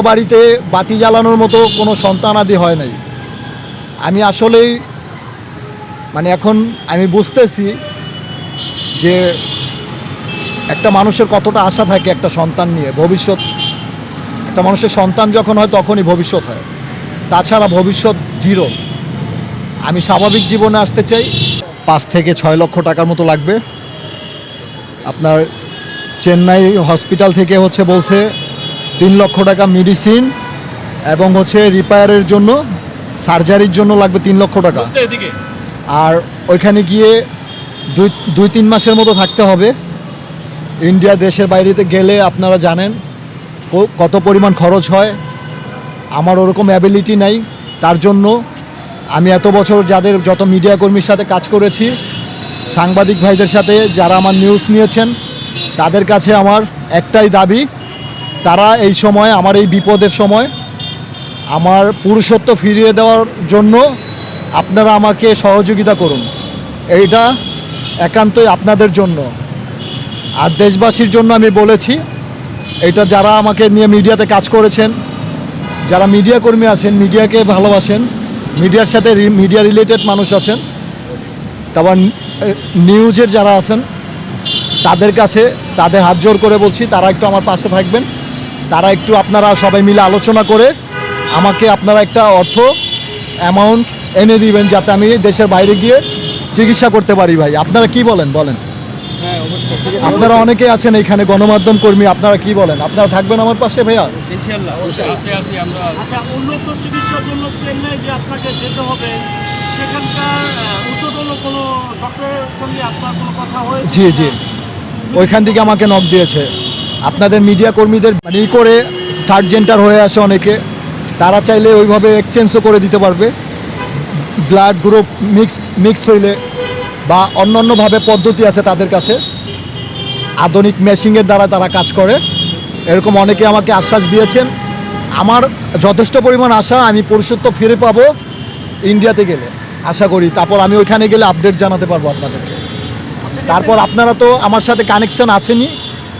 বাড়িতে বাতি জ্বালানোর মতো কোনো সন্তানাদি হয় নাই। আমি আসলেই এখন আমি বুঝতেছি যে একটা মানুষের কতটা আশা থাকে একটা সন্তান নিয়ে। ভবিষ্যৎ, একটা মানুষের সন্তান যখন হয় তখনই ভবিষ্যৎ হয়, তাছাড়া ভবিষ্যৎ জিরো। আমি স্বাভাবিক জীবনে আসতে চাই। 5 থেকে 6 লক্ষ টাকার মতো লাগবে। আপনার চেন্নাই হসপিটাল থেকে বলছে 3 লক্ষ টাকা মেডিসিন এবং রিপেয়ারের জন্য, সার্জারির জন্য লাগবে 3 লক্ষ টাকা। আর ওইখানে গিয়ে 2-3 মাসের মতো থাকতে হবে। ইন্ডিয়া দেশের বাইরেতে গেলে আপনারা জানেন কত পরিমাণ খরচ হয়। আমার ওরকম অ্যাবিলিটি নাই। তার জন্য আমি এত বছর যাদের যত মিডিয়া কর্মীর সাথে কাজ করেছি, সাংবাদিক ভাইদের সাথে যারা আমার নিউজ নিয়েছেন, তাদের কাছে আমার একটাই দাবি, তারা এই সময়, আমার এই বিপদের সময় আমার পুরুষত্ব ফিরিয়ে দেওয়ার জন্য আপনারা আমাকে সহযোগিতা করুন। এইটা একান্তই আপনাদের জন্য। আর দেশবাসীর জন্য আমি বলেছি, এটা যারা আমাকে নিয়ে মিডিয়াতে কাজ করেছেন, যারা মিডিয়া কর্মী আছেন, মিডিয়াকে ভালোবাসেন, মিডিয়ার সাথে মিডিয়া রিলেটেড মানুষ আছেন, তারপর নিউজের যারা আছেন, তাদের কাছে তাদের হাত জোর করে বলছি, তারা একটু আমার পাশে থাকবেন। তারা একটু আপনারা সবাই মিলে আলোচনা করে আমাকে আপনারা একটা অর্থ অ্যামাউন্ট এনে দিবেন, যাতে আমি দেশের বাইরে গিয়ে চিকিৎসা করতে পারি। ভাই আপনারা কি বলেন? হ্যাঁ, অবশ্যই। আপনারা অনেকে আছেন এখানে, গণমাধ্যম কর্মী, আপনারা কি বলেন? আপনারা থাকবেন আমার পাশে ভাইয়া? ইনশাআল্লাহ আছি আমরা। আচ্ছা, উন্নত চিকিৎসার জন্য চেন্নাই যে আপনাকে যেতে হবে, সেখানকার ঊর্ধ্বতন কোনো ডক্টরের সঙ্গে আপনার কোনো কথা হয়েছে? জি জি, ওইখান থেকে আমাকে নক দিয়েছে। আপনাদের মিডিয়া কর্মীদের করে থার্ড জেন্টার হয়ে আসে অনেকে, তারা চাইলে ওইভাবে এক্সচেঞ্জও করে দিতে পারবে। ব্লাড গ্রুপ মিক্স হইলে বা অন্যান্যভাবে পদ্ধতি আছে তাদের কাছে, আধুনিক মেশিনের দ্বারা তারা কাজ করে। এরকম অনেকে আমাকে আশ্বাস দিয়েছেন। আমার যথেষ্ট পরিমাণ আশা, আমি পুরুষত্ব ফিরে পাবো ইন্ডিয়াতে গেলে, আশা করি। তারপর আমি ওইখানে গেলে আপডেট জানাতে পারবো আপনাদেরকে। তারপর আপনারা তো আমার সাথে কানেকশন আছেনই,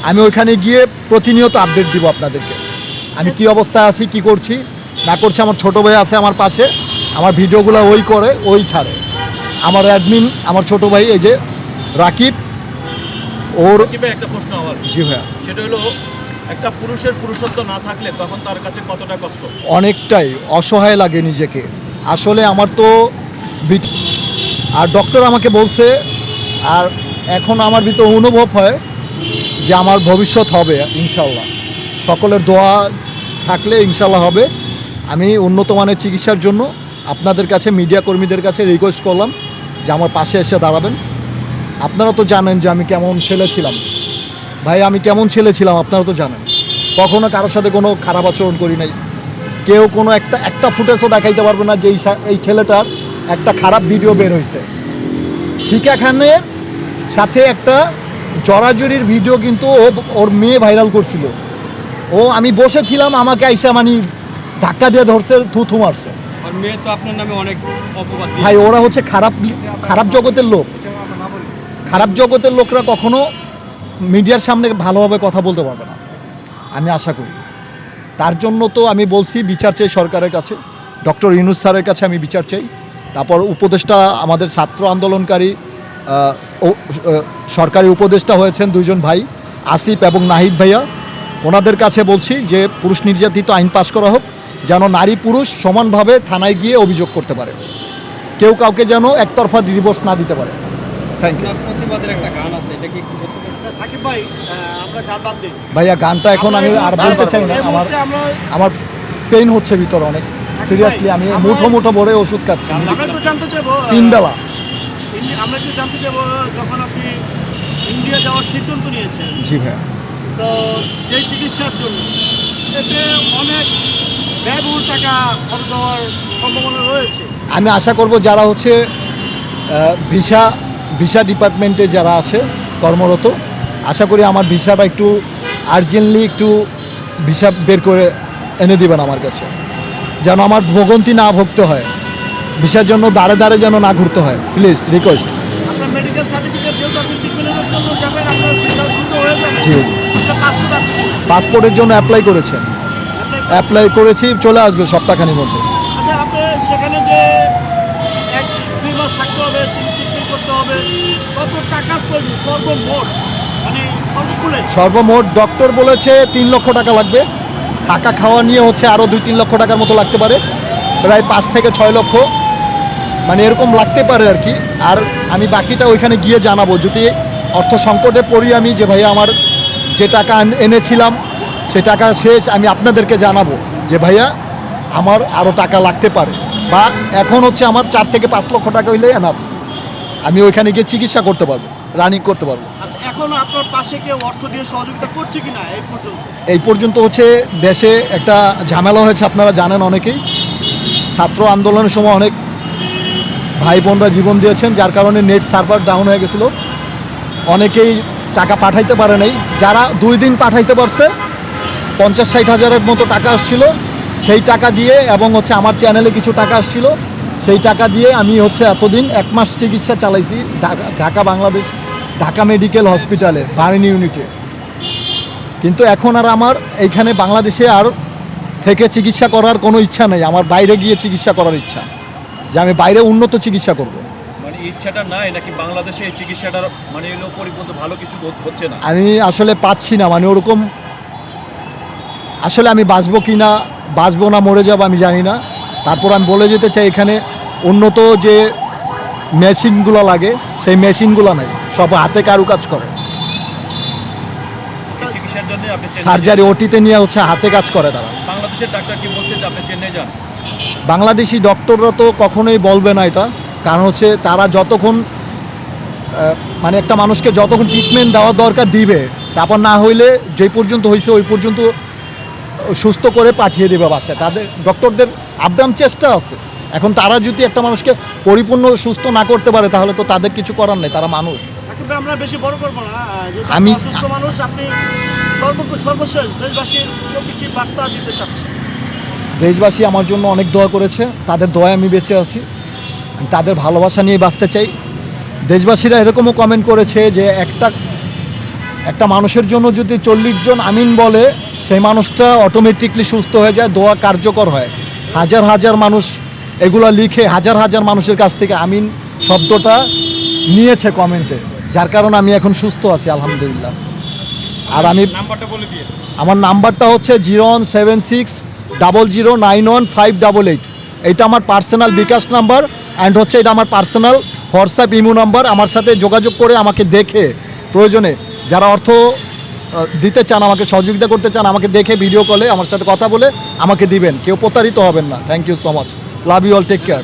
আমি ওইখানে গিয়ে প্রতিনিয়ত আপডেট দিব আপনাদেরকে। আমি কি অবস্থায় আছি, কি করছি না করছি। আমার ছোটো ভাই আছে আমার পাশে, আমার ভিডিওগুলো ওই করে, ওই ছাড়ে। আমার অ্যাডমিন, আমার ছোটো ভাই, এই যে রাকিব, ওর একটা প্রশ্ন আমার, জি ভাইয়া, সেটা হলো একটা পুরুষের পুরুষত্ব না থাকলে তখন তার কাছে কতটা কষ্ট? অনেকটাই অসহায় লাগে নিজেকে। আসলে আমার তো আর ডক্টর আমাকে বলছে, আর এখন আমার ভিতর অনুভব হয় যে আমার ভবিষ্যৎ হবে ইনশাল্লাহ। সকলের দোয়া থাকলে ইনশাল্লাহ হবে। আমি উন্নত মানের চিকিৎসার জন্য আপনাদের কাছে, মিডিয়া কর্মীদের কাছে রিকোয়েস্ট করলাম যে আমার পাশে এসে দাঁড়াবেন। আপনারা তো জানেন যে আমি কেমন ছেলে ছিলাম ভাই, আমি কেমন ছেলে ছিলাম আপনারা তো জানেন। কখনো কারোর সাথে কোনো খারাপ আচরণ করি নাই। কেউ কোনো একটা ফুটেজও দেখাইতে পারবে না যে এই ছেলেটার একটা খারাপ ভিডিও বের হয়েছে। শিখা খানের সাথে একটা জড়াজড়ির ভিডিও কিন্তু ওর মেয়ে ভাইরাল করছিল। আমি বসেছিলাম, আমাকে আইসা ধাক্কা দিয়ে ধরছে, থুথু মারছে। আর মেয়ে তো আপনার নামে অনেক অপবাদ দিয়েছে। ভাই ওরা খারাপ জগতের লোক। খারাপ জগতের লোকরা কখনো মিডিয়ার সামনে ভালোভাবে কথা বলতে পারবে না, আমি আশা করি। তার জন্য তো আমি বলছি বিচার চাই সরকারের কাছে, ডক্টর ইউনূস স্যারের কাছে আমি বিচার চাই। তারপর উপদেষ্টা, আমাদের ছাত্র আন্দোলনকারী সরকারি উপদেষ্টা হয়েছেন 2 জন ভাই, আসিফ এবং নাহিদ ভাইয়া, ওনাদের কাছে বলছি যে পুরুষ নির্যাতিত আইন পাশ করা হোক, যেন নারী পুরুষ সমানভাবে থানায় গিয়ে অভিযোগ করতে পারে, কেউ কাউকে যেন একতরফা ডিভোর্স না দিতে পারে। Thank you. প্রতিবাদের একটা গান আছে, এটা কি একটু বলতে পারেন? সাকিব ভাই, আমরা গান বাদ দিই। ভাইয়া গানটা এখন আমি আর বলতে চাই না। আমার পেইন হচ্ছে ভিতরে অনেক, সিরিয়াসলি। আমি মুঠো ভরে ওষুধ খাচ্ছি, আমরা একটু জানতে চাইবো, 3 বেলা। আমরা একটু জানতে চাইবো, যখন আপনি ইন্ডিয়া যাওয়ার সিদ্ধান্ত নিয়েছেন, জি ভাইয়া, তো যেই চিকিৎসার জন্য এতে অনেক ব্যয়বহুল টাকা খরচ হওয়ার সম্ভাবনা রয়েছে। আমি আশা করব যারা ভিসা ডিপার্টমেন্টে যারা আছে কর্মরত, আশা করি আমার ভিসাটা একটু আর্জেন্টলি একটু ভিসা বের করে এনে দিবেন আমার কাছে, যেন আমার ভোগান্তি না ভুগতে হয়, ভিসার জন্য দাঁড়ে দাঁড়ে যেন না ঘুরতে হয়। Please request. আপনার মেডিকেল সার্টিফিকেট যেহেতু আপনি ট্রিটমেন্টের জন্য যাবেন, আপনার ভিসা দ্রুত হয়ে যাবে। জি, আপনার পাসপোর্ট আছে? পাসপোর্টের জন্য অ্যাপ্লাই করেছেন। অ্যাপ্লাই অ্যাপ্লাই করেছি, চলে আসবে সপ্তাহখানির মধ্যে। আচ্ছা, আপনি সেখানে যে 1-2 মাস থাকতে হবে, ট্রিটমেন্ট করতে হবে, কত টাকার প্রয়োজন সর্বমোট, মানে সর্বকুলে? সর্বমোট ডক্টর বলেছে 3 লক্ষ টাকা লাগবে। থাকা খাওয়া নিয়ে হচ্ছে আরও 2-3 লক্ষ টাকার মতো লাগতে পারে, প্রায় 5 থেকে 6 লক্ষ মানে এরকম লাগতে পারে আর কি। আর আমি বাকিটা ওইখানে গিয়ে জানাবো, যদি অর্থ সংকটে পড়ি আমি, যে ভাইয়া আমার যে টাকা এনেছিলাম সে টাকা শেষ, আমি আপনাদেরকে জানাবো যে ভাইয়া আমার আরও টাকা লাগতে পারে, বা এখন হচ্ছে আমার 4 থেকে 5 লক্ষ টাকা হইলে এনাফ, আমি ওইখানে গিয়ে চিকিৎসা করতে পারবো, রানিং করতে পারবো। আচ্ছা, এখন আপনার পাশে কেউ অর্থ দিয়ে সহযোগিতা করছে কিনা এই পর্যন্ত? এই পর্যন্ত হচ্ছে দেশে একটা ঝামেলা হয়েছে, আপনারা জানেন অনেকেই, ছাত্র আন্দোলনের সময় অনেক ভাই বোনরা জীবন দিয়েছেন, যার কারণে নেট সার্ভার ডাউন হয়ে গেছিলো, অনেকেই টাকা পাঠাইতে পারে নাই। যারা 2 দিন পাঠাইতে পারছে 50-60 হাজারের মতো টাকা আসছিল, সেই টাকা দিয়ে, এবং হচ্ছে আমার চ্যানেলে কিছু টাকা আসছিল, সেই টাকা দিয়ে আমি হচ্ছে এতদিন 1 মাস চিকিৎসা চালাইছি ঢাকা মেডিকেল হসপিটালে বার্ন ইউনিটে। কিন্তু এখন আর আমার এইখানে বাংলাদেশে আর থেকে চিকিৎসা করার কোনো ইচ্ছা নেই, আমার বাইরে গিয়ে চিকিৎসা করার ইচ্ছা, যে আমি বাইরে উন্নত চিকিৎসা করব। মানে ইচ্ছাটা নাই নাকি বাংলাদেশে এই চিকিৎসাটার মানে এলো পরিপূর্ণ ভালো কিছু হচ্ছে না? আমি আসলে পাচ্ছি না, মানে ওরকম আসলে আমি বাঁচবো কি না, বাঁচবো না মরে যাবো আমি জানি না। তারপর আমি বলে যেতে চাই, এখানে উন্নত যে মেশিনগুলো লাগে সেই মেশিনগুলো নাই, সব হাতে কারুকাজ করে। এই চিকিৎসার জন্য আপনি চেন্নাই সার্জারি ওটিতে নিয়ে হচ্ছে হাতে কাজ করে তারা। যান। বাংলাদেশের ডাক্তার কি বলছেন যে আপনি চেন্নাই যান? বাংলাদেশি ডক্টররা তো কখনোই বলবে না এটা, কারণ হচ্ছে তারা যতক্ষণ মানে একটা মানুষকে যতক্ষণ ট্রিটমেন্ট দেওয়ার দরকার দিবে, তারপর না হইলে যে পর্যন্ত হয়েছে ওই পর্যন্ত সুস্থ করে পাঠিয়ে দেবে বাসায়। তাদের ডক্টরদের আপ্রাণ চেষ্টা আছে। এখন তারা যদি একটা মানুষকে পরিপূর্ণ সুস্থ না করতে পারে, তাহলে তো তাদের কিছু করার নেই, তারা মানুষ। একেবারে আমরা বেশি বড় করবো না, যেহেতু আপনি আমি- অসুস্থ মানুষ, আপনি সর্বশেষ দেশবাসীর প্রতি কি বার্তা দিতে চাচ্ছেন? দেশবাসী আমার জন্য অনেক দোয়া করেছে, তাদের দোয়ায় আমি বেঁচে আছি, আমি তাদের ভালোবাসা নিয়ে বাঁচতে চাই। দেশবাসীরা এরকমও কমেন্ট করেছে যে একটা মানুষের জন্য যদি 40 জন আমিন বলে, সেই মানুষটা অটোমেটিকলি সুস্থ হয়ে যায়, দোয়া কার্যকর হয়। হাজার হাজার মানুষ এগুলো লিখে হাজার হাজার মানুষের কাছ থেকে আমিন শব্দটা নিয়েছে কমেন্টে, যার কারণে আমি এখন সুস্থ আছি আলহামদুলিল্লাহ। আর আমি নাম্বারটা বলে দিয়ে। আমার নাম্বারটা হচ্ছে 017600915888। এইটা আমার পার্সোনাল বিকাশ নাম্বার, অ্যান্ড হচ্ছে এটা আমার পার্সোনাল হোয়াটসঅ্যাপ ইমো নাম্বার। আমার সাথে যোগাযোগ করে আমাকে দেখে, প্রয়োজনে যারা অর্থ দিতে চান, আমাকে সহযোগিতা করতে চান, আমাকে দেখে ভিডিও কলে আমার সাথে কথা বলে আমাকে দিবেন, কেউ প্রতারিত হবেন না। Thank you so much, love you all, take care.